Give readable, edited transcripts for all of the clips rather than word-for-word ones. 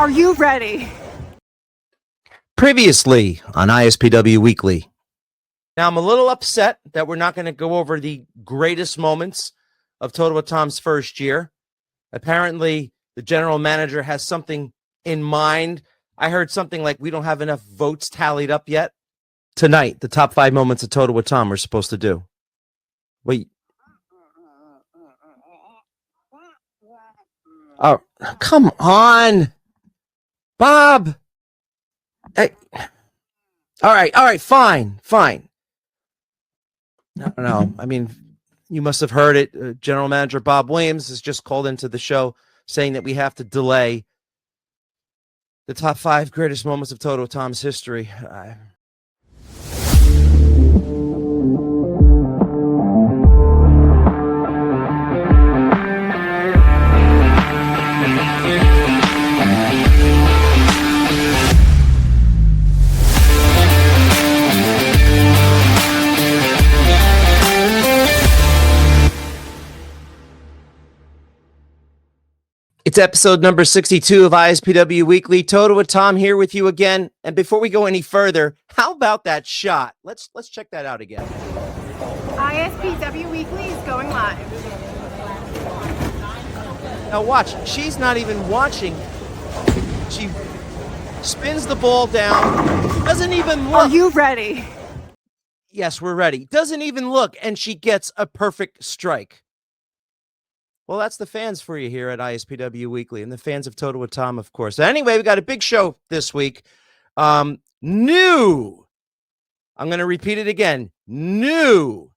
Are you ready? Previously on ISPW Weekly. Now, I'm a little upset that we're not going to go over the greatest moments of TOTOWA Tom's first year. Apparently, the general manager has something in mind. I heard something like we don't have enough votes tallied up yet. Tonight, the top 5 moments of TOTOWA Tom we're supposed to do. Wait. Oh, come on. Bob. Hey. All right, fine. No. I mean, you must have heard it. General Manager Bob Williams has just called into the show saying that we have to delay the top 5 greatest moments of TOTOWA Tom's history. It's episode number 62 of ISPW Weekly. TOTOWA Tom here with you again. And before we go any further, how about that shot? Let's check that out again. ISPW Weekly is going live. Now watch, she's not even watching. She spins the ball down, doesn't even look. Are you ready? Yes, we're ready. Doesn't even look, and she gets a perfect strike. Well, that's the fans for you here at ISPW Weekly, and the fans of TOTOWA Tom, of course. Anyway, we got a big show this week. New. I'm going to repeat it again. New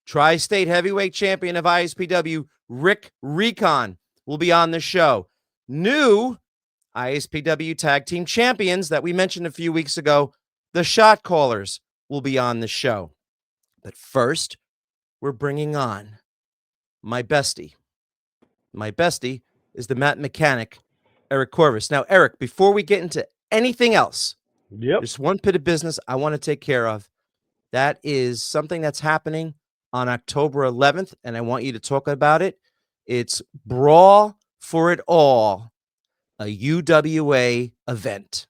Tri-State Heavyweight Champion of ISPW, Recon, will be on the show. New ISPW Tag Team Champions that we mentioned a few weeks ago, the Shot Callers, will be on the show. But first, we're bringing on my bestie. My bestie is the mat mechanic, Eric Corvus. Now, Eric, before we get into anything else, there's one bit of business I want to take care of. That is something that's happening on October 11th, and I want you to talk about it. It's Brawl for It All, a UWA event.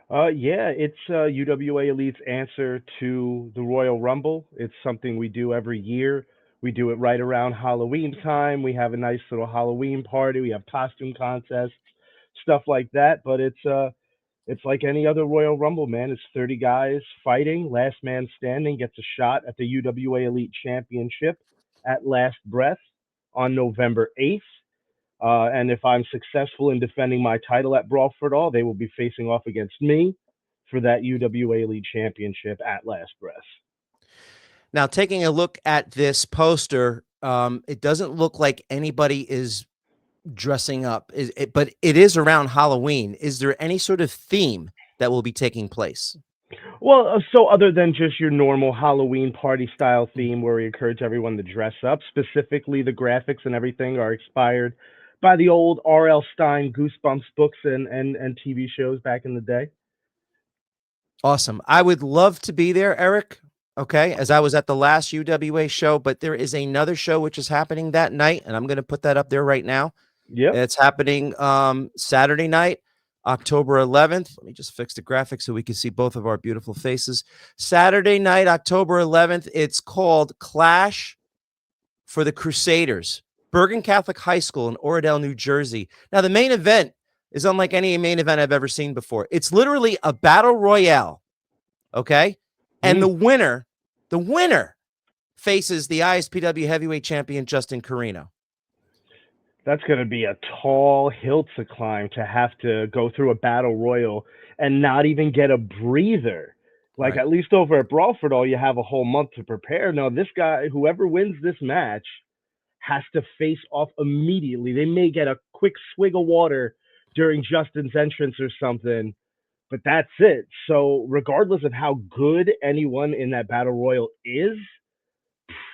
It's UWA Elite's answer to the Royal Rumble. It's something we do every year. We do it right around Halloween time. We have a nice little Halloween party. We have costume contests, stuff like that. But it's like any other Royal Rumble, man. It's 30 guys fighting. Last man standing gets a shot at the UWA Elite Championship at Last Breath on November 8th. And if I'm successful in defending my title at Brawl for It All, they will be facing off against me for that UWA Elite Championship at Last Breath. Now, taking a look at this poster, it doesn't look like anybody is dressing up, but it is around Halloween. Is there any sort of theme that will be taking place? Well, so other than just your normal Halloween party style theme where we encourage everyone to dress up, specifically the graphics and everything are inspired by the old R.L. Stine Goosebumps books and TV shows back in the day. Awesome. I would love to be there, Eric. Okay, as I was at the last UWA show, but there is another show which is happening that night, and I'm going to put that up there right now. Yeah, it's happening Saturday night, October 11th. Let me just fix the graphics so we can see both of our beautiful faces. Saturday night, October 11th. It's called Clash for the Crusaders, Bergen Catholic High School in Oradell, New Jersey. Now, the main event is unlike any main event I've ever seen before. It's literally a battle royale. Okay. And the winner faces the ISPW heavyweight champion, Justin Carino. That's going to be a tall hill to climb to have to go through a battle royal and not even get a breather. Like, right. At least over at Brawl for It All, you have a whole month to prepare. No, this guy, whoever wins this match, has to face off immediately. They may get a quick swig of water during Justin's entrance or something, but that's it. So regardless of how good anyone in that battle royal is,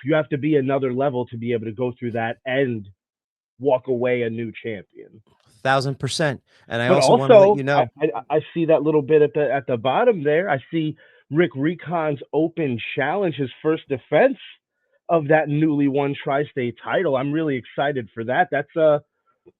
you have to be another level to be able to go through that and walk away a new champion. 1,000%. And I also want to let you know, I see that little bit at the bottom there. I see Rick Recon's open challenge, his first defense of that newly won tri-state title. I'm really excited for that. That's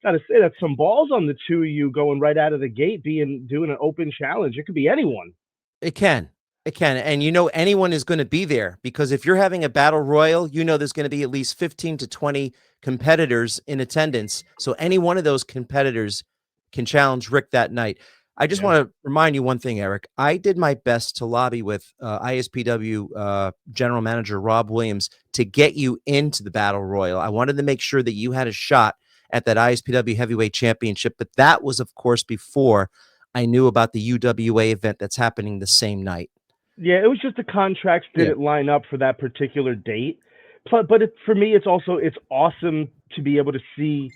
Gotta say that's some balls on the two of you going right out of the gate, doing an open challenge. It could be anyone. It can. It can. And anyone is going to be there because if you're having a battle royal, there's going to be at least 15 to 20 competitors in attendance. So any one of those competitors can challenge Rick that night. I just want to remind you one thing, Eric. I did my best to lobby with ISPW General Manager Rob Williams to get you into the battle royal. I wanted to make sure that you had a shot at that ISPW Heavyweight Championship, but that was, of course, before I knew about the UWA event that's happening the same night. Yeah, it was just the contracts didn't line up for that particular date. But for me, it's awesome to be able to see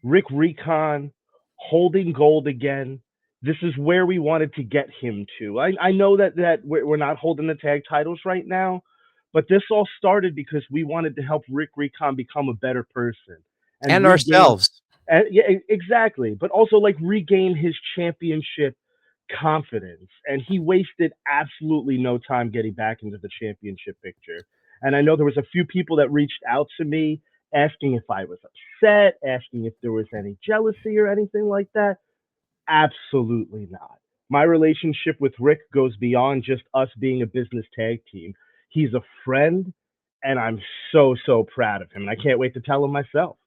Rick Recon holding gold again. This is where we wanted to get him to. I know that we're not holding the tag titles right now, but this all started because we wanted to help Rick Recon become a better person And regain, ourselves. yeah, exactly. But also like regain his championship confidence. And he wasted absolutely no time getting back into the championship picture. And I know there was a few people that reached out to me asking if I was upset, asking if there was any jealousy or anything like that. Absolutely not. My relationship with Rick goes beyond just us being a business tag team. He's a friend, and I'm so proud of him. And I can't wait to tell him myself.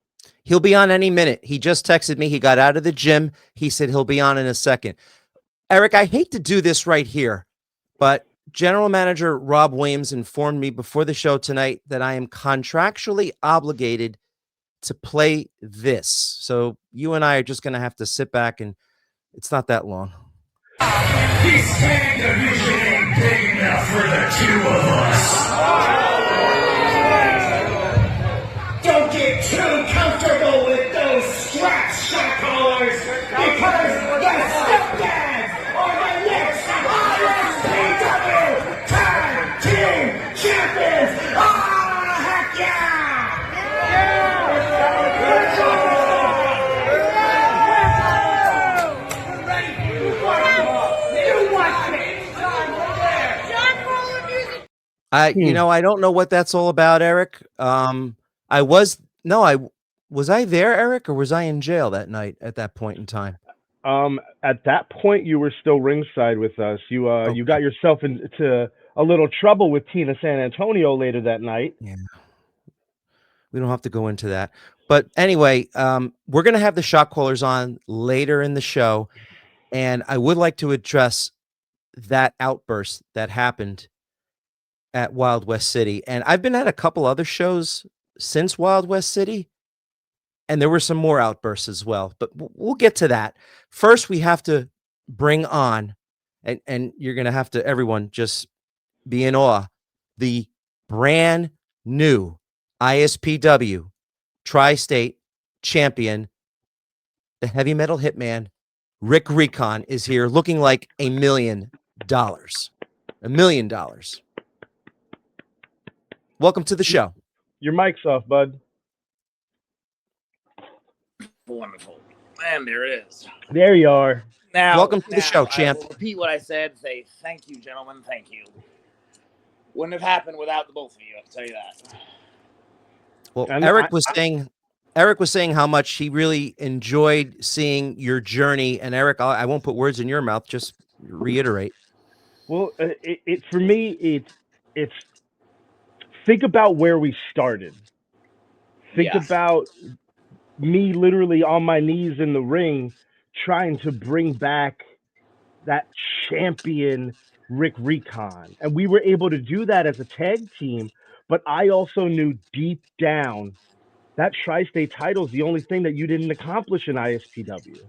He'll be on any minute. He just texted me. He got out of the gym. He said he'll be on in a second. Eric, I hate to do this right here, but General Manager Rob Williams informed me before the show tonight that I am contractually obligated to play this. So you and I are just going to have to sit back, and it's not that long. This tag division ain't big enough for the two of us. Don't get too comfortable with those straps, shot callers, because the stepdads are the next ISPW Tag Team Champions. Ah, heck yeah! I don't know what that's all about, Eric. Was I there, Eric, or was I in jail that night at that point in time? At that point, you were still ringside with us. You got yourself into a little trouble with Tina San Antonio later that night. Yeah. We don't have to go into that. But anyway, we're going to have the shot callers on later in the show. And I would like to address that outburst that happened at Wild West City. And I've been at a couple other shows since Wild West City, and there were some more outbursts as well. But we'll get to that. First, we have to bring on, and you're going to have to, everyone, just be in awe, the brand new ISPW Tri-State Champion, the heavy metal hitman, Rick Recon, is here looking like $1 million. $1 million. Welcome to the show. Your mic's off, bud. Wonderful. And there it is. There you are. Welcome to the show, champ. I will repeat what I said. Say thank you, gentlemen. Thank you. Wouldn't have happened without the both of you. I can tell you that. Well, Eric was saying how much he really enjoyed seeing your journey. And Eric, I won't put words in your mouth. Just reiterate. Well, for me, it's think about where we started. Think about me literally on my knees in the ring, trying to bring back that champion Rick Recon. And we were able to do that as a tag team. But I also knew deep down that Tri-State title is the only thing that you didn't accomplish in ISPW.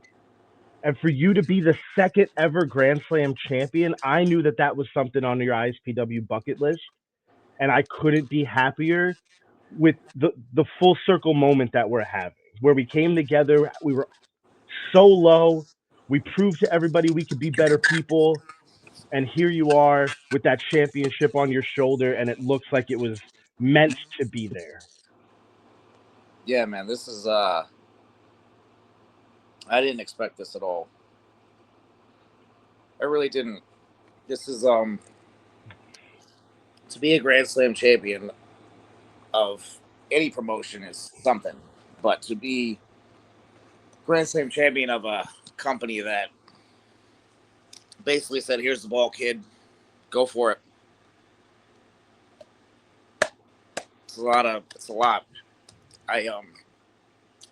And for you to be the second ever Grand Slam champion, I knew that was something on your ISPW bucket list. And I couldn't be happier with the full circle moment that we're having, where we came together. We were so low. We proved to everybody we could be better people. And here you are with that championship on your shoulder, and it looks like it was meant to be there. Yeah, man, this is I didn't expect this at all. I really didn't. This is to be a Grand Slam champion of any promotion is something, but to be Grand Slam champion of a company that basically said, "Here's the ball, kid. Go for it." It's a lot. I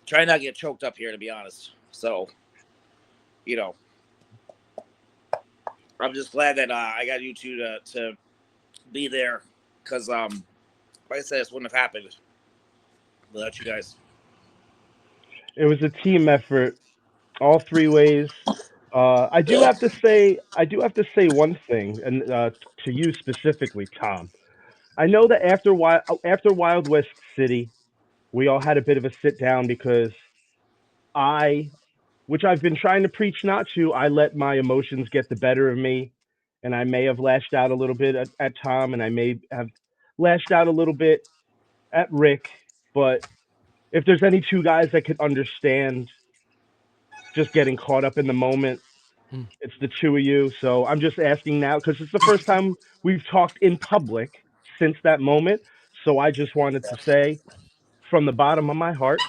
try not to get choked up here, to be honest. So, you know, I'm just glad that I got you two to be there, because like I said, this wouldn't have happened without you guys. It was a team effort, all three ways. I do have to say one thing, and to you specifically, Tom. I know that after Wild West City, we all had a bit of a sit down because I, which I've been trying to preach not to, I let my emotions get the better of me, and I may have lashed out a little bit at Tom, and I may have lashed out a little bit at Rick. But if there's any two guys that could understand just getting caught up in the moment, Hmm. it's the two of you. So I'm just asking now because it's the first time we've talked in public since that moment. So I just wanted to say from the bottom of my heart,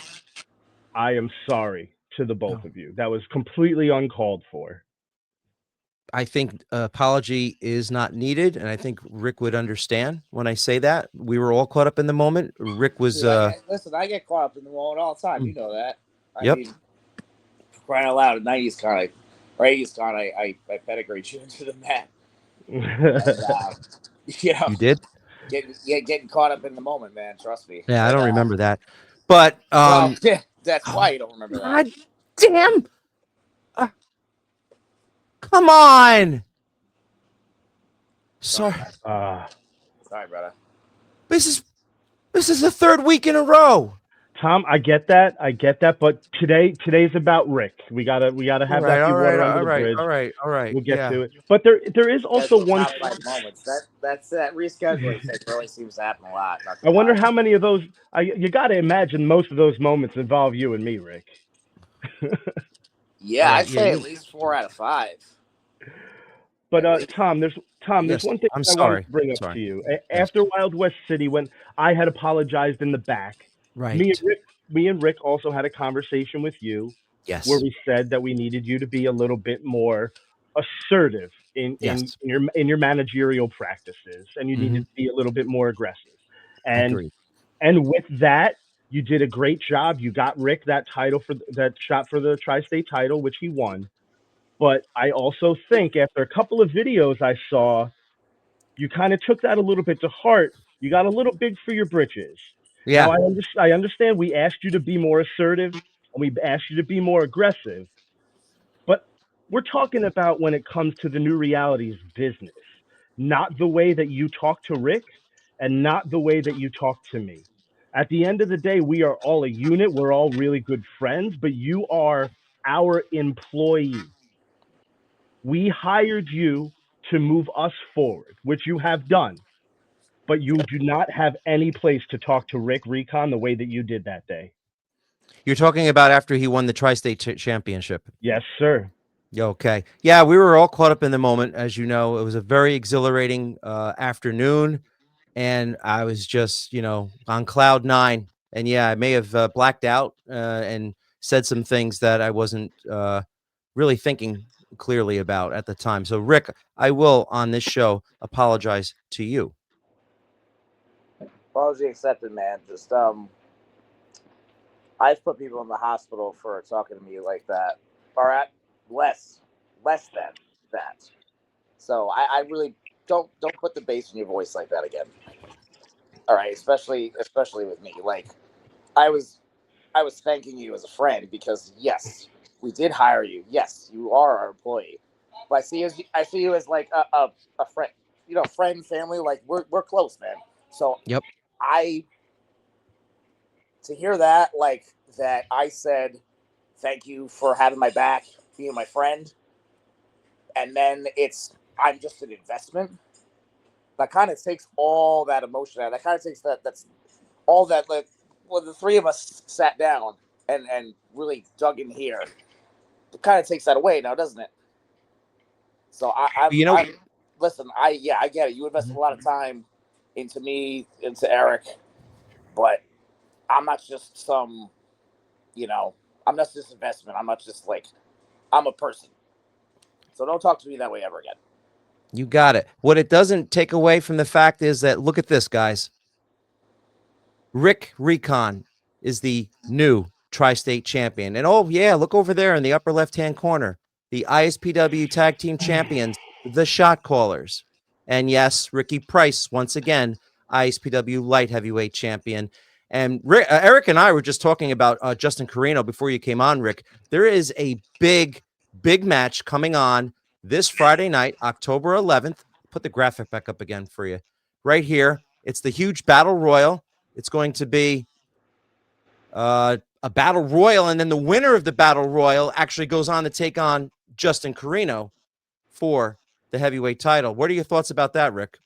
I am sorry to the both No. of you. That was completely uncalled for. I think apology is not needed, and I think Rick would understand when I say that. We were all caught up in the moment. Rick was, Dude, listen, I get caught up in the moment all the time. Mm. You know that. I Yep. mean, crying out loud, 90s con, or 80s con, I pedigreed you into the mat. And, you know, You did? getting caught up in the moment, man. Trust me. Yeah, I But, don't remember that. But well, yeah, that's oh, why you don't remember that. God damn! Come on! Sorry, Sorry, brother. this is the third week in a row. Tom, I get that. But today's about Rick. We gotta have that be water under the bridge. All right. We'll get Yeah. to it. But there is also Schedule one. top 5 moments. That rescheduling thing really seems to happen a lot. Not I wonder lie. how many of those. You got to imagine most of those moments involve you and me, Rick. Yeah, All right. I'd Yeah. say at least 4 out of 5. But At least. Tom, there's Yes. one thing I'm I wanted sorry. to bring up Sorry. to you. Yes. After Wild West City, when I had apologized in the back, Right. me and Rick also had a conversation with you Yes. where we said that we needed you to be a little bit more assertive Yes. in your managerial practices, and you needed Mhm. to be a little bit more aggressive. And Agreed. with that, you did a great job. You got Rick that title for that shot for the tri-state title, which he won. But I also think after a couple of videos I saw, you kind of took that a little bit to heart. You got a little big for your britches. Yeah. Now I understand we asked you to be more assertive and we asked you to be more aggressive, but we're talking about when it comes to the new realities business, not the way that you talk to Rick and not the way that you talk to me. At the end of the day, we are all a unit. We're all really good friends, but you are our employee. We hired you to move us forward, which you have done, but you do not have any place to talk to Rick Recon the way that you did that day. You're talking about after he won the tri-state championship. Yes, sir. Okay. Yeah, we were all caught up in the moment. As you know, it was a very exhilarating afternoon, and I was just, on cloud 9. And yeah, I may have blacked out and said some things that I wasn't really thinking clearly about at the time. So, Rick, I will on this show apologize to you. Apology accepted, man. Just I've put people in the hospital for talking to me like that, or at less than that. So I really don't put the bass in your voice like that again. All right, especially with me. Like I was thanking you as a friend because yes, we did hire you. Yes, you are our employee. But I see you as like a friend, friend, family. Like we're close, man. So Yep. To hear that, like that, I said thank you for having my back, being my friend, and then I'm just an investment. That kind of takes all that emotion out. That kind of takes that's all that. Like, well, the three of us sat down and really dug in here. It kind of takes that away now, doesn't it? So I listen. I get it. You invested a lot of time into me, into Eric, but I'm not just some, I'm not just investment. I'm not just like, I'm a person. So don't talk to me that way ever again. You got it. What it doesn't take away from the fact is that, look at this, guys. Recon is the new tri-state champion. And oh, yeah, look over there in the upper left-hand corner. The ISPW Tag Team Champions, the Shot Callers. And yes, Ricky Price, once again, ISPW Light Heavyweight Champion. And Eric and I were just talking about Justin Carino before you came on, Rick. There is a big match coming on this Friday night, October 11th. Put the graphic back up again for you. Right here. It's the huge Battle Royal. It's going to be a battle royal, and then the winner of the battle royal actually goes on to take on Justin Carino for the heavyweight title. What are your thoughts about that, Rick?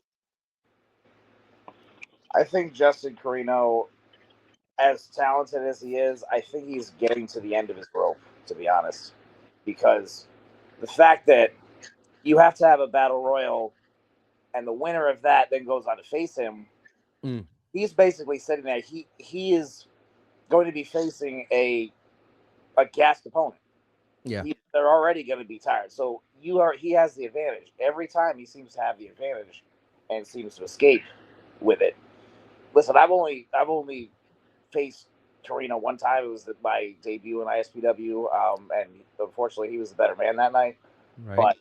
I think Justin Carino, as talented as he is, I think he's getting to the end of his rope, to be honest. Because the fact that you have to have a battle royal and the winner of that then goes on to face him, he's basically sitting there. He is going to be facing a gassed opponent. Yeah. They're already going to be tired. So he has the advantage. Every time he seems to have the advantage and seems to escape with it. Listen, I've only faced Carino one time. It was my debut in ISPW, and unfortunately he was the better man that night. Right. But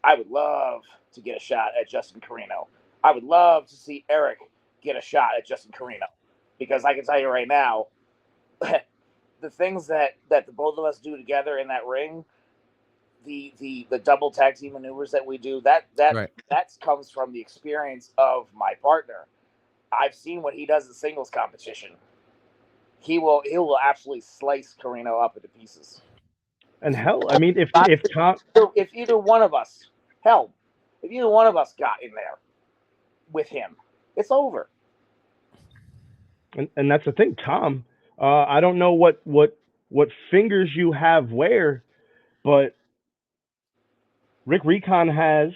I would love to get a shot at Justin Carino. I would love to see Eric get a shot at Justin Carino, because I can tell you right now, the things that the both of us do together in that ring, the double tag team maneuvers that we do, that comes from the experience of my partner. I've seen what he does in singles competition. He will absolutely slice Carino up into pieces. And hell, I mean, if either one of us got in there with him, it's over. And that's the thing, Tom. I don't know what fingers you have where, but Rick Recon has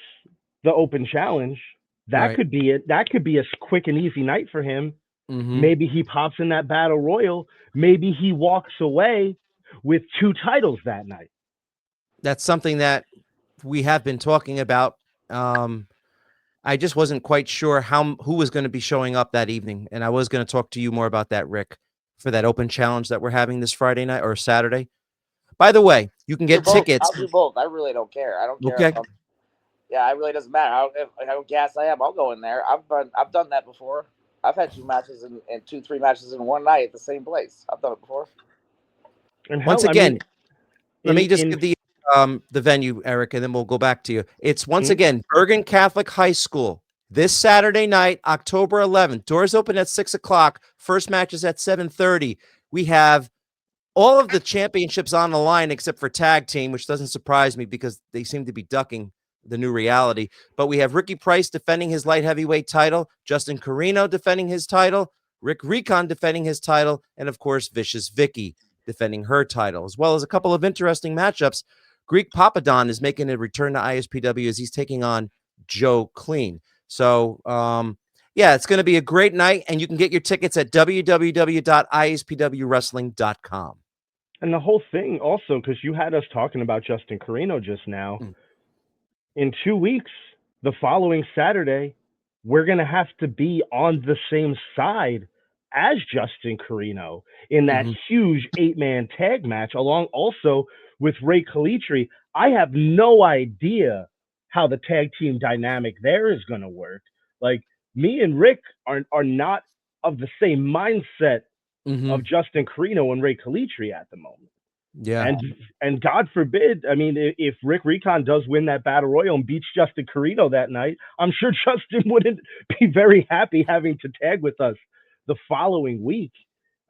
the open challenge. That could be it. That could be a quick and easy night for him. Mm-hmm. Maybe he pops in that battle royal. Maybe he walks away with 2 titles that night. That's something that we have been talking about. I just wasn't quite sure who was going to be showing up that evening, and I was going to talk to you more about that, Rick, for that open challenge that we're having this Friday night or Saturday. By the way, you can get tickets. I'll do both. I really don't care. I don't care. Okay. Yeah, it really doesn't matter how gas I am. I'll go in there. I've done that before. I've had 2 matches and 2-3 matches in one night at the same place. I've done it before. And once again, let me just give the venue, Eric, and then we'll go back to you. It's once again Bergen Catholic High School this Saturday night, October 11th. Doors open at 6:00. First match is at 7:30. We have all of the championships on the line except for tag team, which doesn't surprise me because they seem to be ducking the new reality. But we have Ricky Price defending his light heavyweight title, Justin Carino defending his title, Rick Recon defending his title, and of course, Vicious Vicky defending her title, as well as a couple of interesting matchups. Greek Papadon is making a return to ISPW as he's taking on Joe Clean. So, yeah, it's going to be a great night, and you can get your tickets at www.ispwwrestling.com. And the whole thing also, because you had us talking about Justin Carino just now, in 2 weeks, the following Saturday, we're going to have to be on the same side as Justin Carino in that huge 8-man tag match, along also with Ray Calitri. I have no idea how the tag team dynamic there is going to work. Like, me and Rick are not of the same mindset of Justin Carino and Ray Calitri at the moment. Yeah. And God forbid, I mean, if Rick Recon does win that battle royal and beats Justin Carino that night, I'm sure Justin wouldn't be very happy having to tag with us the following week.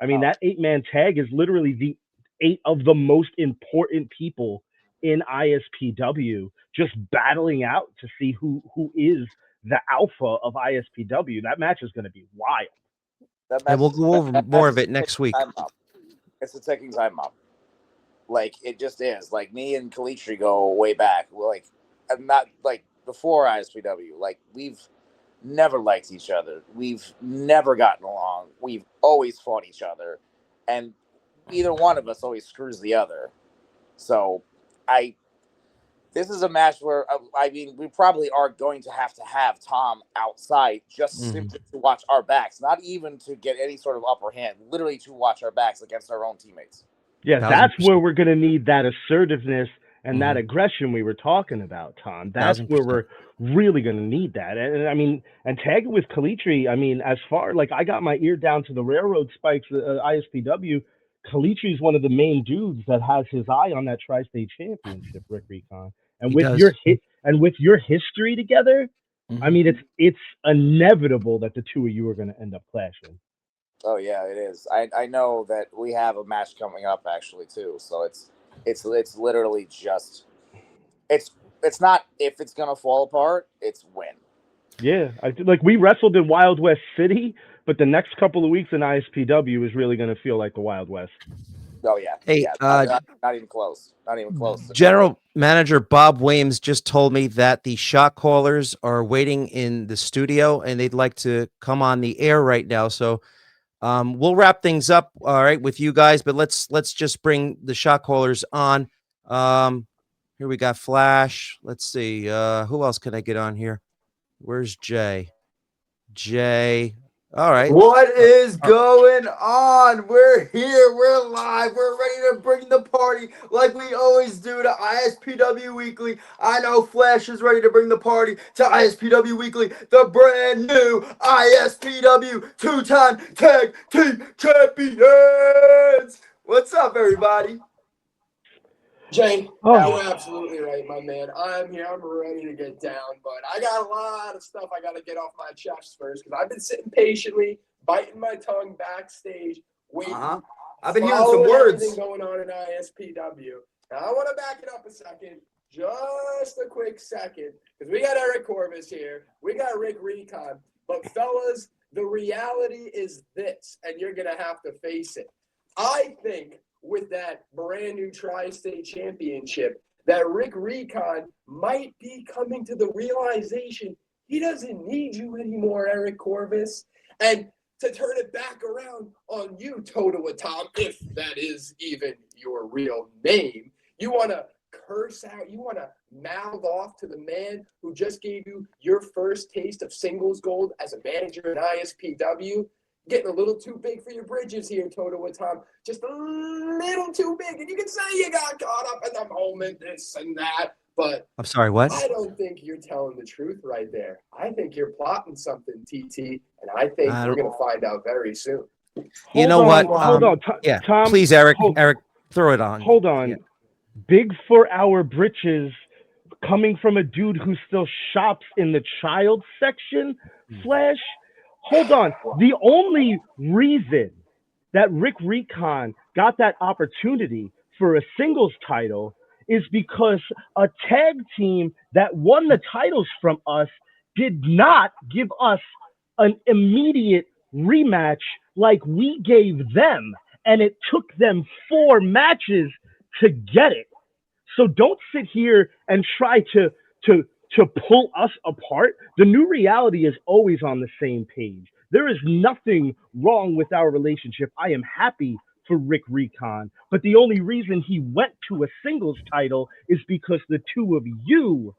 I mean, that 8-man tag is literally the 8 of the most important people in ISPW just battling out to see who is the alpha of ISPW. That match is going to be wild. And we'll go over more of it next week. It's a ticking time bomb. Like, it just is. Like, me and Calitri go way back. We're like, I'm not like before ISPW. Like, we've never liked each other. We've never gotten along. We've always fought each other. And either one of us always screws the other. So this is a match where, I mean, we probably are going to have Tom outside just simply to watch our backs, not even to get any sort of upper hand, literally to watch our backs against our own teammates. Yeah, that's where we're going to need that assertiveness and that aggression we were talking about, Tom. That's where we're really going to need that. And I mean, and tag it with Kalitri. I mean, as far like I got my ear down to the railroad spikes, ISPW. Kalitri's one of the main dudes that has his eye on that tri-state championship, Rick Recon. And with your history together, I mean, it's inevitable that the two of you are going to end up clashing. Oh yeah, it is. I know that we have a match coming up actually too. So it's literally just it's not if it's gonna fall apart, it's when. Yeah, like we wrestled in Wild West City, but the next couple of weeks in ISPW is really going to feel like the Wild West. Oh yeah, hey, yeah, not even close. Not even close. General Manager Bob Williams just told me that the shot callers are waiting in the studio and they'd like to come on the air right now. So we'll wrap things up, all right, with you guys, but let's just bring the shot callers on. Here we got Flash. Let's see. Who else can I get on here? Where's Jay? All right. What is going on? We're here. We're live. We're ready to bring the party like we always do to ISPW Weekly. I know Flash is ready to bring the party to ISPW Weekly, the brand new ISPW two-time tag team champions. What's up, everybody? Jay, you're absolutely right, my man. I'm here. I'm ready to get down, but I got a lot of stuff I got to get off my chest first because I've been sitting patiently, biting my tongue backstage, waiting. I've been hearing some words. Everything going on in ISPW. Now, I want to back it up a second, just a quick second, because we got Eric Corvus here. We got Rick Recon. But, fellas, the reality is this, and you're going to have to face it. I think with that brand new tri-state championship, that Rick Recon might be coming to the realization he doesn't need you anymore, Eric Corvus. And to turn it back around on you, TOTOWA Tom, if that is even your real name, you want to curse out, you want to mouth off to the man who just gave you your first taste of singles gold as a manager in ISPW. Getting a little too big for your bridges here, TOTOWA Tom. Just a little too big. And you can say you got caught up in the moment, this and that. But I'm sorry, what? I don't think you're telling the truth right there. I think you're plotting something, TT. And I think we're going to find out very soon. You know what? Hold on. Yeah, Tom, please, Eric. Eric, throw it on. Hold on. Yeah. Big for our britches coming from a dude who still shops in the child section, Flash. Hold on. The only reason that Rick Recon got that opportunity for a singles title is because a tag team that won the titles from us did not give us an immediate rematch like we gave them. And it took them 4 matches to get it. So don't sit here and try to pull us apart. The new reality is always on the same page. There is nothing wrong with our relationship. I am happy for Rick Recon, but the only reason he went to a singles title is because the two of you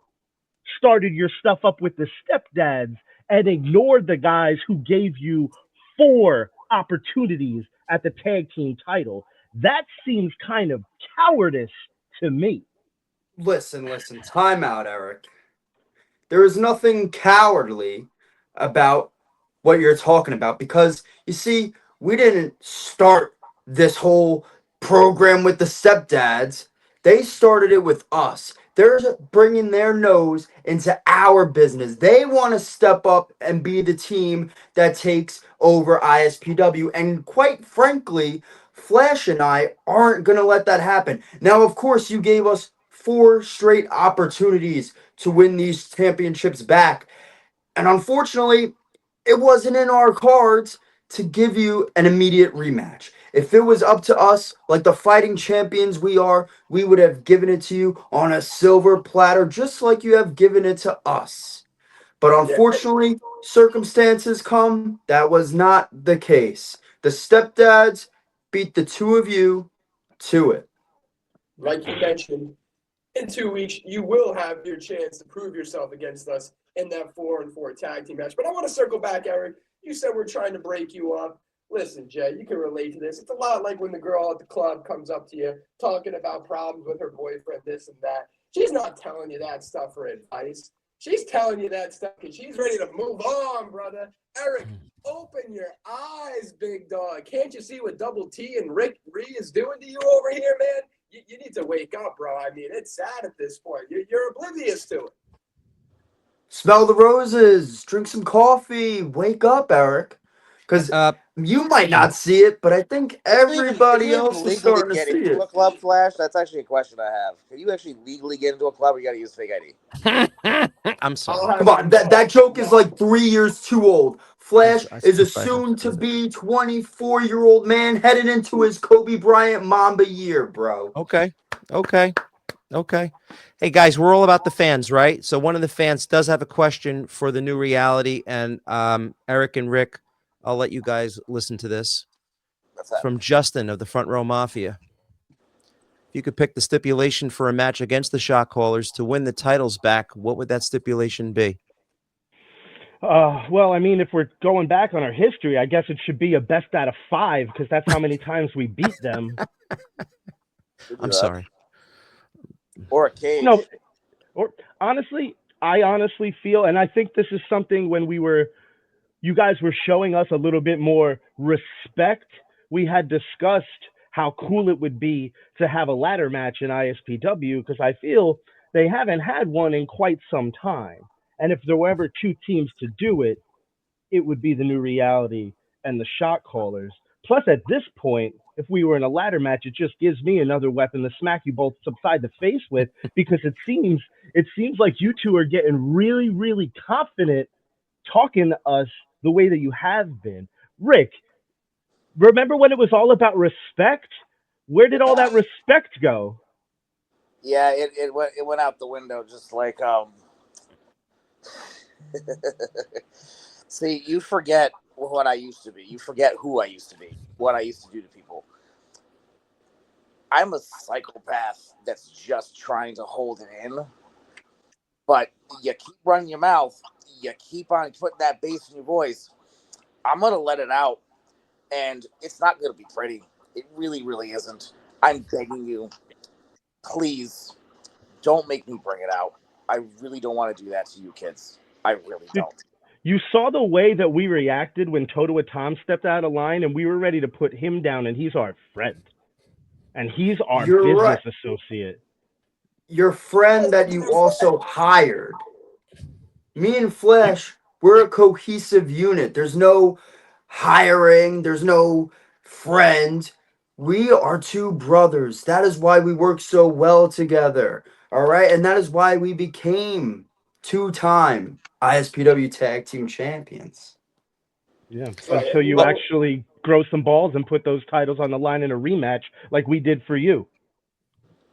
started your stuff up with the stepdads and ignored the guys who gave you 4 opportunities at the tag team title. That seems kind of cowardice to me. Listen. Time out, Eric. There is nothing cowardly about what you're talking about because, you see, we didn't start this whole program with the stepdads. They started it with us. They're bringing their nose into our business. They want to step up and be the team that takes over ISPW. And quite frankly, Flash and I aren't going to let that happen. Now, of course, you gave us 4 straight opportunities to win these championships back. And unfortunately, it wasn't in our cards to give you an immediate rematch. If it was up to us, like the fighting champions we are, we would have given it to you on a silver platter, just like you have given it to us. But unfortunately, circumstances come. That was not the case. The stepdads beat the two of you to it. Like you mentioned, in 2 weeks, you will have your chance to prove yourself against us in that 4-on-4 tag team match. But I want to circle back, Eric. You said we're trying to break you up. Listen, Jay, you can relate to this. It's a lot like when the girl at the club comes up to you talking about problems with her boyfriend, this and that. She's not telling you that stuff for advice. She's telling you that stuff because she's ready to move on, brother. Eric, open your eyes, big dog. Can't you see what Double T and Rick Ree is doing to you over here, man? You need to wake up, bro. I mean, it's sad at this point. You're oblivious to it. Smell the roses, drink some coffee, wake up, Eric. Because you might not see it, but I think everybody else is starting to see it. Into a club, Flash? That's actually a question I have. Can you actually legally get into a club, or you got to use fake ID? I'm sorry. Come on, that joke is like 3 years too old. Flash I is a sympathize with you. soon-to-be 24-year-old man headed into his Kobe Bryant Mamba year, bro. Okay. Hey guys, we're all about the fans, right? So one of the fans does have a question for the new reality, and Eric and Rick, I'll let you guys listen to this. It's from Justin of the Front Row Mafia. If you could pick the stipulation for a match against the Shot Callers to win the titles back, what would that stipulation be? Well, I mean, if we're going back on our history, I guess it should be a best out of 5 because that's how many times we beat them. I'm sorry. Or a cage. No, or honestly, I honestly feel, and I think this is something when you guys were showing us a little bit more respect. We had discussed how cool it would be to have a ladder match in ISPW because I feel they haven't had one in quite some time. And if there were ever 2 teams to do it, it would be the new reality and the Shot Callers. Plus, at this point, if we were in a ladder match, it just gives me another weapon to smack you both upside the face with because it seems like you two are getting really, really confident talking to us the way that you have been. Rick, remember when it was all about respect? Where did all that respect go? Yeah, it went out the window just like See, you forget what I used to be. You forget who I used to be, what I used to do to people. I'm a psychopath that's just trying to hold it in. But you keep running your mouth. You keep on putting that bass in your voice. I'm going to let it out. And it's not going to be pretty. It really, really isn't. I'm begging you. Please, don't make me bring it out. I really don't want to do that to you kids. I really don't. You saw the way that we reacted when TOTOWA TOM stepped out of line, and we were ready to put him down, and he's our friend. And he's our business associate. Your friend that you also hired. Me and Flash, we're a cohesive unit. There's no hiring. There's no friend. We are 2 brothers. That is why we work so well together. All right? And that is why we became 2-time ISPW Tag Team Champions. Yeah, until you actually grow some balls and put those titles on the line in a rematch like we did for you.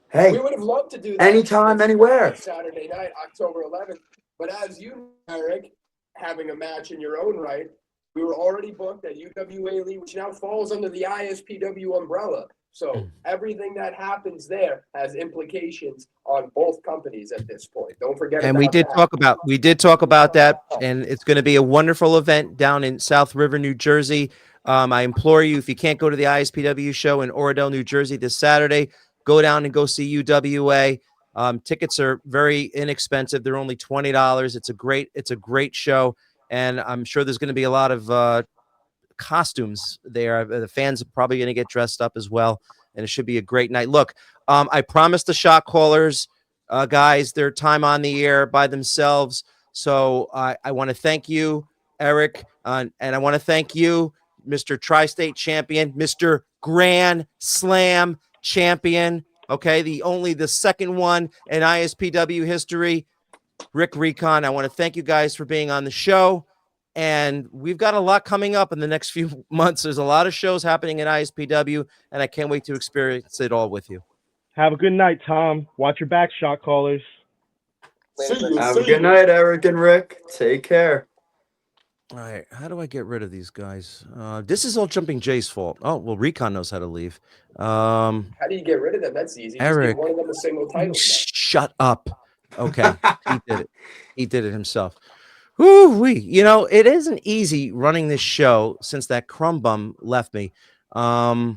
Hey, we would have loved to do that anytime, anywhere. Saturday night, October 11th. But as you, Eric, having a match in your own right, we were already booked at UWA Elite, which now falls under the ISPW umbrella. So everything that happens there has implications on both companies at this point. Don't forget. And we did talk about that, and it's going to be a wonderful event down in South River, New Jersey. I implore you, if you can't go to the ISPW show in Oradell, New Jersey this Saturday, go down and go see UWA. Tickets are very inexpensive. They're only $20. It's a great show, and I'm sure there's going to be a lot of costumes there. The fans are probably going to get dressed up as well, and it should be a great night. Look, I promised the Shot Callers guys their time on the air by themselves, so I want to thank you, Eric, and I want to thank you, Mr. Tri-State Champion, Mr. Grand Slam Champion. Okay, the second one in ISPW history, Rick Recon. I want to thank you guys for being on the show. And we've got a lot coming up in the next few months. There's a lot of shows happening in ISPW, and I can't wait to experience it all with you. Have a good night, Tom. Watch your back, Shot Callers. Have a good night, Eric and Rick. Take care. All right, how do I get rid of these guys? This is all Jumping Jay's fault. Oh, well, Recon knows how to leave. How do you get rid of them? That's easy. Just Eric, give one of them a single title. shut up. Okay, he did it. He did it himself. Whoo-wee. You know, it isn't easy running this show since that crumb bum left me. Guys,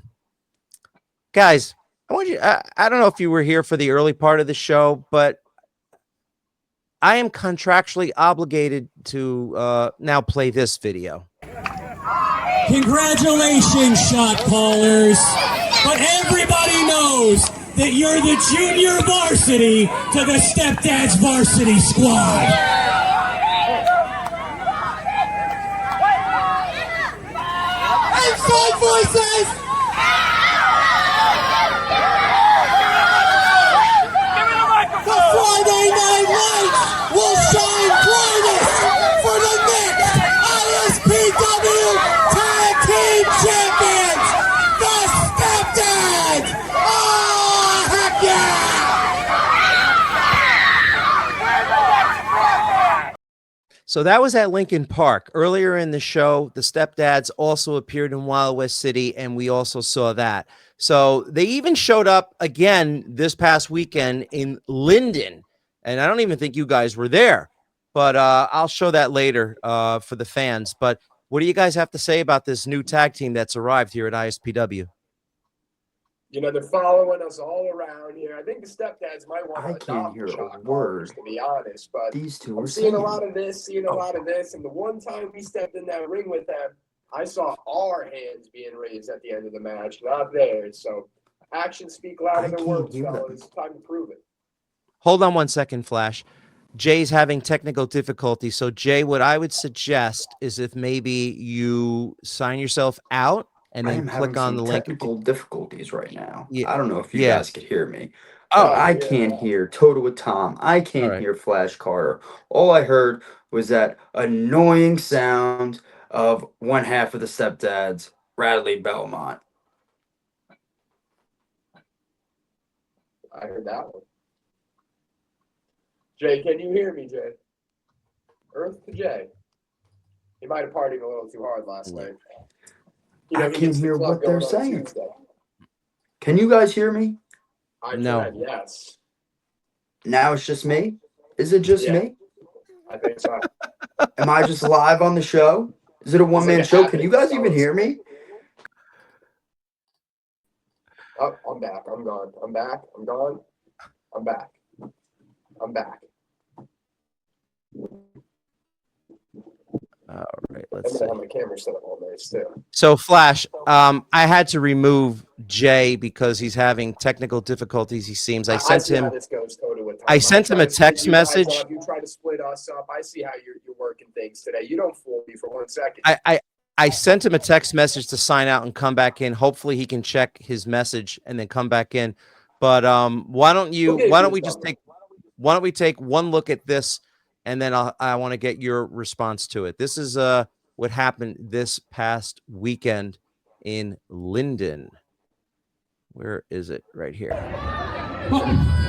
I want you. I don't know if you were here for the early part of the show, but I am contractually obligated to now play this video. Congratulations, shot callers. But everybody knows that you're the junior varsity to the stepdad's varsity squad. Inside voices! The Friday Night Lights will shine brightest for the next ISPW Tag Team Champions, the Stepdads! Oh, heck yeah! So that was at Lincoln Park. Earlier in the show, the Stepdads also appeared in Wild West City, and we also saw that. So they even showed up again this past weekend in Linden, and I don't even think you guys were there, but I'll show that later for the fans. But what do you guys have to say about this new tag team that's arrived here at ISPW? You know, they're following us all around here. I think the Stepdads might want to I can't adopt hear the a shot word callers, to be honest. But These two I'm are seeing a saying. lot of this, seeing a lot of this. And the one time we stepped in that ring with them, I saw our hands being raised at the end of the match, not theirs. So actions speak louder I than can't words, hear them. fellas. Time to prove it. Hold on one second, Flash. Jay's having technical difficulty. So, Jay, what I would suggest is if maybe you sign yourself out and I then am having click on some the link. technical difficulties right now. Yeah. I don't know if you Yeah. guys could hear me. Oh, I yeah. can't hear TOTOWA TOM. I can't right. hear Flash Carter. All I heard was that annoying sound of one half of the Stepdads, Bradley Belmont. I heard that one. Jay, can you hear me, Jay? Earth to Jay. He might have partied a little too hard last night. You know, I he can't gets the hear club what they're going on saying. Tuesday. Can you guys hear me? I No. can, yes. Now it's just me? Is it just Yeah. me? I think so. Am I just live on the show? Is it a one-man like a show? habit Can you guys of even hear me? Oh, I'm back. I'm gone. I'm back. I'm gone. I'm back. I'm back. All right, I'm let's see. gonna have my camera set up all nice too. So, Flash, I had to remove Jay because he's having technical difficulties. He seems. I sent see how him. this goes, Toto, with time. I sent him try a to split text you guys message. up. You try to split us up. I see how you're working things today. You don't fool me for 1 second. I sent him a text message to sign out and come back in. Hopefully, he can check his message and then come back in. But why don't we take one look at this, and then I want to get your response to it. This is what happened this past weekend in Linden. Where is it? Right here.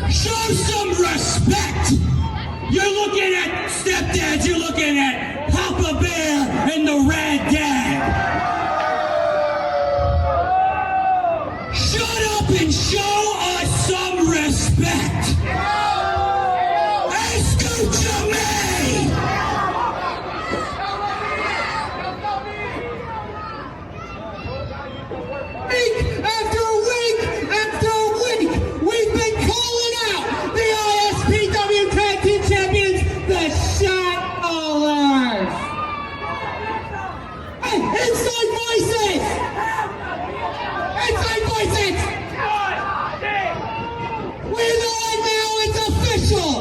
Show some respect! You're looking at Stepdads, you're looking at Papa Bear and the Rad Dad. Shut up and show us some respect! Escucha me! Week after week after week, we've been calling out the ISPW Tag Team Champions, the Shot Callers. Hey, inside voices! Inside voices! We know it now, it's official!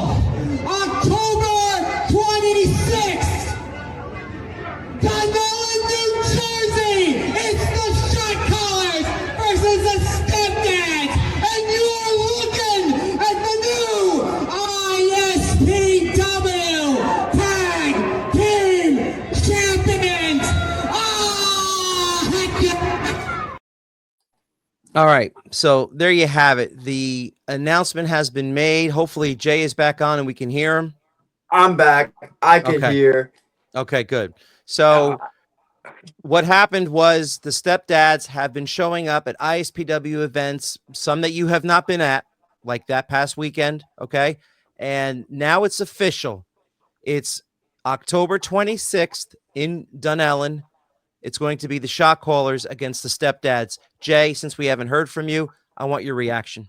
October 26th! Dunellen, New Jersey! It's the Shot Callers versus the Stepdads! And you are looking at the new ISPW Tag Team Champions! Ah, heck yeah! All right. So there you have it. The announcement has been made. Hopefully, Jay is back on and we can hear him. I'm back. I can Okay. hear. Okay, good. So what happened was the stepdads have been showing up at ISPW events, some that you have not been at, like that past weekend. Okay. And now it's official. It's October 26th in Dunellen. It's going to be the shot callers against the stepdads. Jay, since we haven't heard from you, I want your reaction.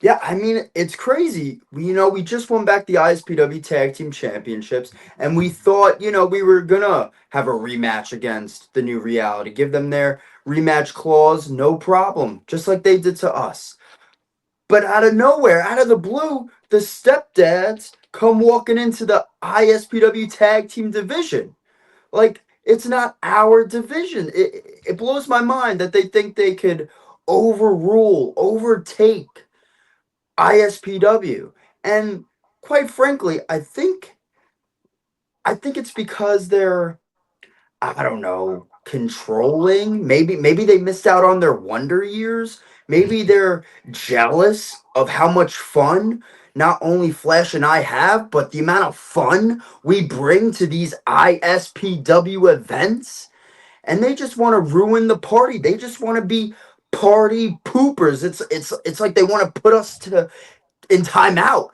Yeah, I mean, it's crazy. We just won back the ISPW Tag Team Championships, and we thought, we were going to have a rematch against the New Reality. Give them their rematch clause, no problem, just like they did to us. But out of nowhere, out of the blue, the stepdads come walking into the ISPW Tag Team division. Like, it's not our division. It blows my mind that they think they could overtake ISPW. And quite frankly, I think it's because they're, I don't know, controlling. Maybe they missed out on their wonder years. Maybe they're jealous of how much fun not only Flash and I have, but the amount of fun we bring to these ISPW events. And they just want to ruin the party. They just want to be party poopers. It's like they want to put us in timeout.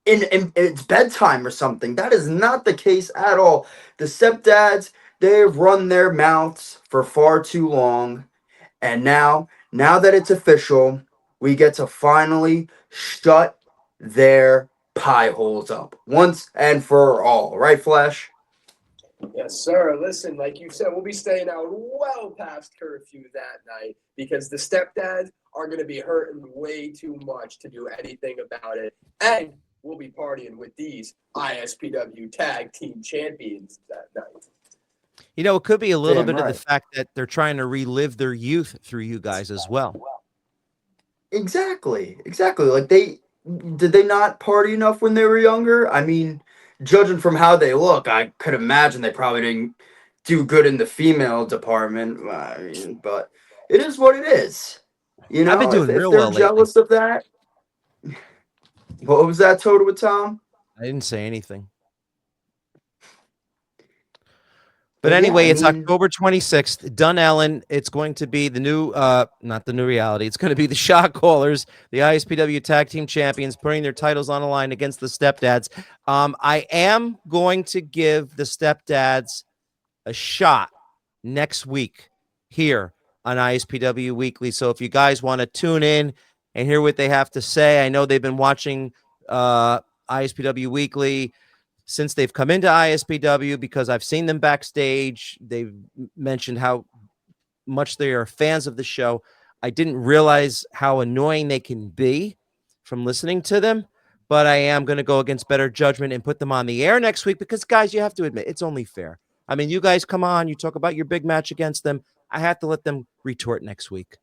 In it's bedtime or something. That is not the case at all. The stepdads, they've run their mouths for far too long. And now that it's official, we get to finally shut their pie holes up once and for all. Right, Flash? Yes, sir. Listen, like you said, we'll be staying out well past curfew that night because the stepdads are going to be hurting way too much to do anything about it. And we'll be partying with these ISPW Tag Team Champions that night. It could be a little Damn bit right. of the fact that they're trying to relive their youth through you guys as well. Exactly. Like did they not party enough when they were younger? I mean, judging from how they look, I could imagine they probably didn't do good in the female department. I mean, but it is what it is. I've been doing If real they're well lately. jealous of that, what was that, TOTOWA TOM? I didn't say anything. But But yeah, anyway, I it's mean, October 26th. Dunellen. It's going to be the new, not the New Reality. It's going to be the shot callers, the ISPW Tag Team Champions, putting their titles on the line against the stepdads. I am going to give the stepdads a shot next week here on ISPW Weekly. So if you guys want to tune in and hear what they have to say, I know they've been watching ISPW Weekly since they've come into ISPW because I've seen them backstage. They've mentioned how much they are fans of the show. I didn't realize how annoying they can be from listening to them, but I am going to go against better judgment and put them on the air next week because, guys, you have to admit, it's only fair. I mean, you guys come on, you talk about your big match against them. I have to let them retort next week.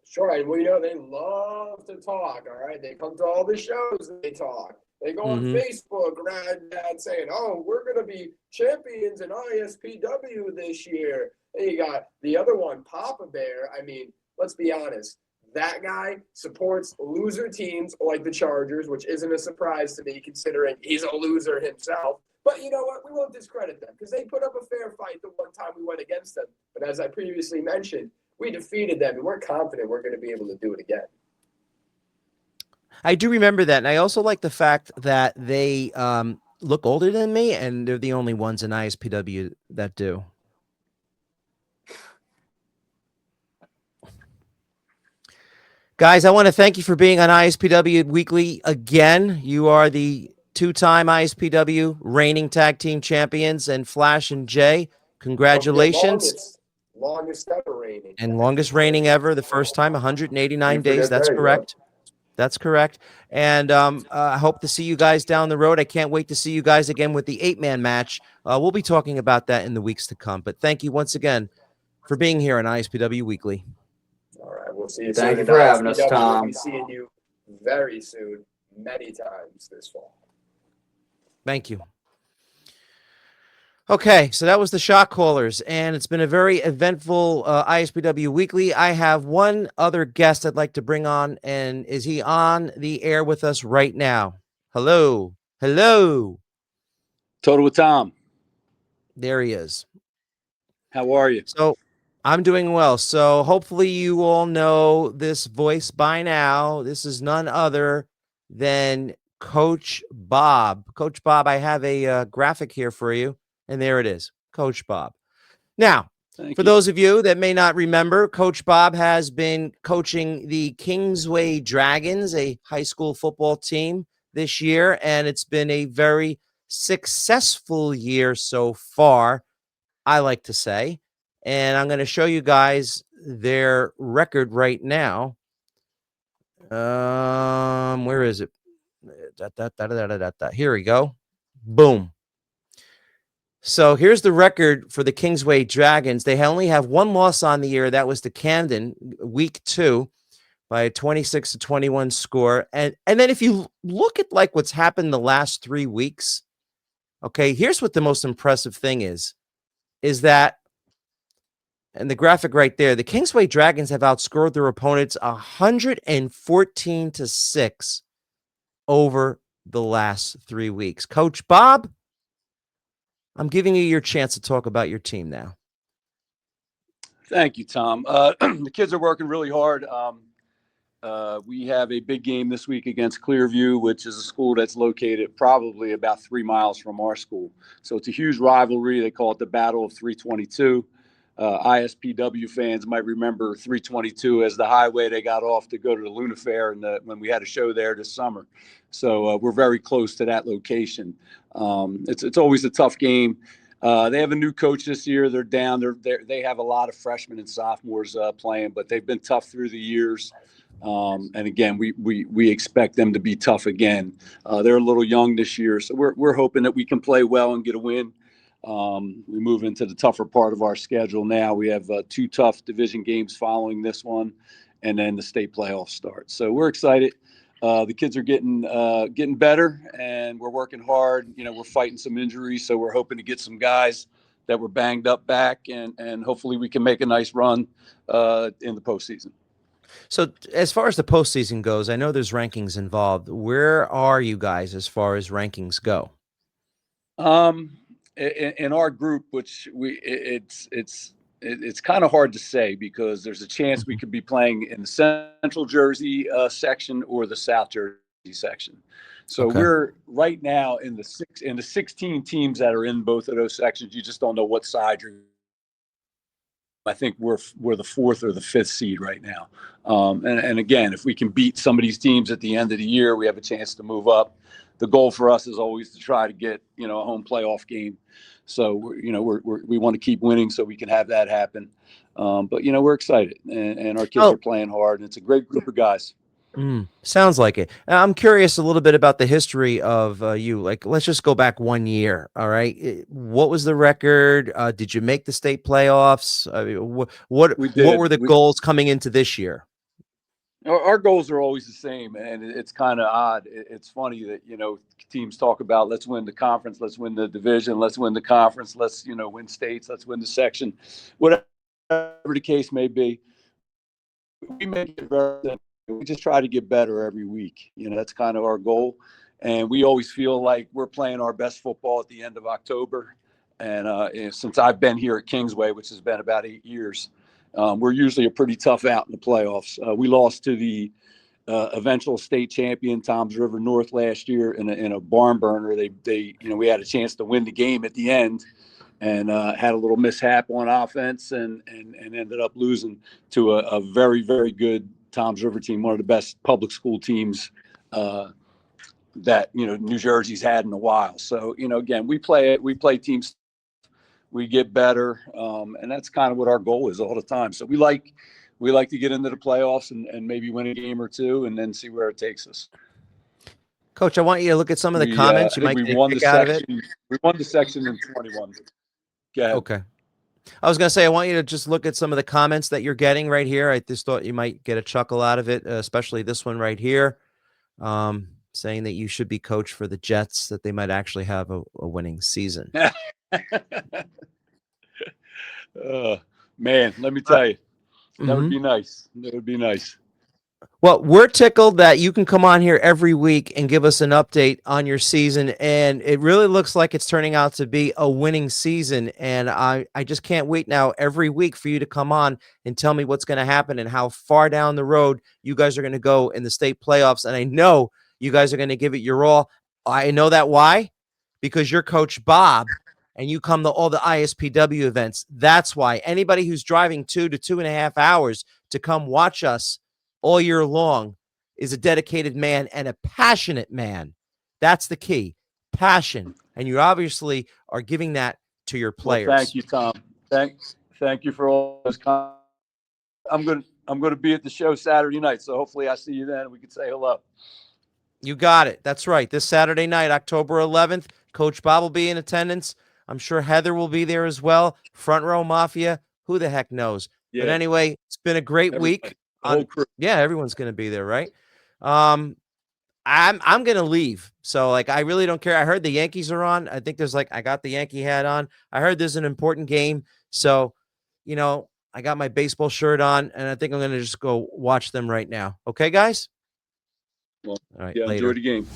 Sure, and they love to talk, all right? They come to all the shows and they talk. They go on Facebook and saying, oh, we're going to be champions in ISPW this year. And you got the other one, Papa Bear. I mean, let's be honest. That guy supports loser teams like the Chargers, which isn't a surprise to me considering he's a loser himself. But you know what? We won't discredit them because they put up a fair fight the one time we went against them. But as I previously mentioned, we defeated them, and we're confident we're going to be able to do it again. I do remember that, and I also like the fact that they look older than me, and they're the only ones in ISPW that do. Guys, I want to thank you for being on ISPW Weekly again. You are the two-time ISPW reigning tag team champions, and Flash and Jay, congratulations. Longest ever reigning. And longest reigning ever, the first time, 189 days. That's correct. That's correct. And I hope to see you guys down the road. I can't wait to see you guys again with the 8-man match. We'll be talking about that in the weeks to come. But thank you once again for being here on ISPW Weekly. All right, we'll see you Thank soon. you for having us, ISPW Tom. We'll be seeing you very soon, many times this fall. Thank you. Okay, so that was the shot callers, and it's been a very eventful ISPW Weekly. I have one other guest I'd like to bring on, and is he on the air with us right now? Hello. TOTOWA TOM. There he is. How are you? So I'm doing well. So hopefully you all know this voice by now. This is none other than Coach Bob. Coach Bob, I have a graphic here for you, and there it is, Coach Bob. Now, Thank for you. those of you that may not remember, Coach Bob has been coaching the Kingsway Dragons, a high school football team this year, and it's been a very successful year so far, I like to say. And I'm going to show you guys their record right now. Where is it? Here we go. Boom. So here's the record for the Kingsway Dragons. They only have one loss on the year. That was to Camden, week 2, by a 26-21 score. And then if you look at like what's happened the last 3 weeks, okay, here's what the most impressive thing is that, and the graphic right there, the Kingsway Dragons have outscored their opponents 114-6 over the last 3 weeks. Coach Bob, I'm giving you your chance to talk about your team now. Thank you, Tom. The kids are working really hard. We have a big game this week against Clearview, which is a school that's located probably about 3 miles from our school. So it's a huge rivalry. They call it the Battle of 322. ISPW fans might remember 322 as the highway they got off to go to the Luna Fair when we had a show there this summer. So we're very close to that location. It's always a tough game. They have a new coach this year. They're down. They have a lot of freshmen and sophomores playing, but they've been tough through the years. And again, we expect them to be tough again. They're a little young this year, so we're hoping that we can play well and get a win. We move into the tougher part of our schedule now. We have 2 tough division games following this one, and then the state playoffs start. So we're excited. The kids are getting better, and we're working hard. You know, we're fighting some injuries, so we're hoping to get some guys that were banged up back, and hopefully we can make a nice run in the postseason. So as far as the postseason goes, I know there's rankings involved. Where are you guys as far as rankings go? In our group, which it's kind of hard to say because there's a chance we could be playing in the Central Jersey section or the South Jersey section. So Okay. we're right now in the 16 teams that are in both of those sections. You just don't know what side you're. I think we're the 4th or the 5th seed right now. And again, if we can beat some of these teams at the end of the year, we have a chance to move up. The goal for us is always to try to get, a home playoff game. So, we want to keep winning so we can have that happen. But, we're excited and our kids are playing hard, and it's a great group of guys. Sounds like it. I'm curious a little bit about the history of you. Like, let's just go back 1 year. All right. What was the record? Did you make the state playoffs? I mean, what were the goals coming into this year? Our goals are always the same, and it's kind of odd. It's funny that, teams talk about, let's win the conference, let's win the division, let's win the conference, let's, win states, let's win the section, whatever the case may be. We make it very simple. We just try to get better every week. That's kind of our goal. And we always feel like we're playing our best football at the end of October. And since I've been here at Kingsway, which has been about 8 years, we're usually a pretty tough out in the playoffs. We lost to the eventual state champion Toms River North last year in a barn burner. We had a chance to win the game at the end, and had a little mishap on offense and ended up losing to a very, very good Toms River team, one of the best public school teams that New Jersey's had in a while. So again, we play teams. We get better, and that's kind of what our goal is all the time. So we like to get into the playoffs and maybe win a game or two, and then see where it takes us. Coach, I want you to look at some of the comments. You might get a kick out of it. We won the section in 21. Okay. I was going to say, I want you to just look at some of the comments that you're getting right here. I just thought you might get a chuckle out of it, especially this one right here, saying that you should be coach for the Jets, that they might actually have a winning season. Man, let me tell you, that would be nice. That would be nice. Well, we're tickled that you can come on here every week and give us an update on your season. And it really looks like it's turning out to be a winning season. And I just can't wait now every week for you to come on and tell me what's going to happen and how far down the road you guys are going to go in the state playoffs. And I know you guys are going to give it your all. I know that why? Because you're Coach Bob and you come to all the ISPW events. That's why. Anybody who's driving 2 to 2.5 hours to come watch us all year long is a dedicated man and a passionate man. That's the key. Passion. And you obviously are giving that to your players. Well, thank you, Tom. Thank you for all those comments. I'm going to be at the show Saturday night, so hopefully I see you then and we can say hello. You got it. That's right. This Saturday night, October 11th, Coach Bob will be in attendance. I'm sure Heather will be there as well. Front Row Mafia. Who the heck knows? Yeah. But anyway, it's been a great week. The whole crew. Yeah, everyone's going to be there, right? I'm going to leave. So like I really don't care. I heard the Yankees are on. I think there's I got the Yankee hat on. I heard there's an important game. So, I got my baseball shirt on and I think I'm going to just go watch them right now. Okay, guys? Well, all right, yeah, later. enjoy the game.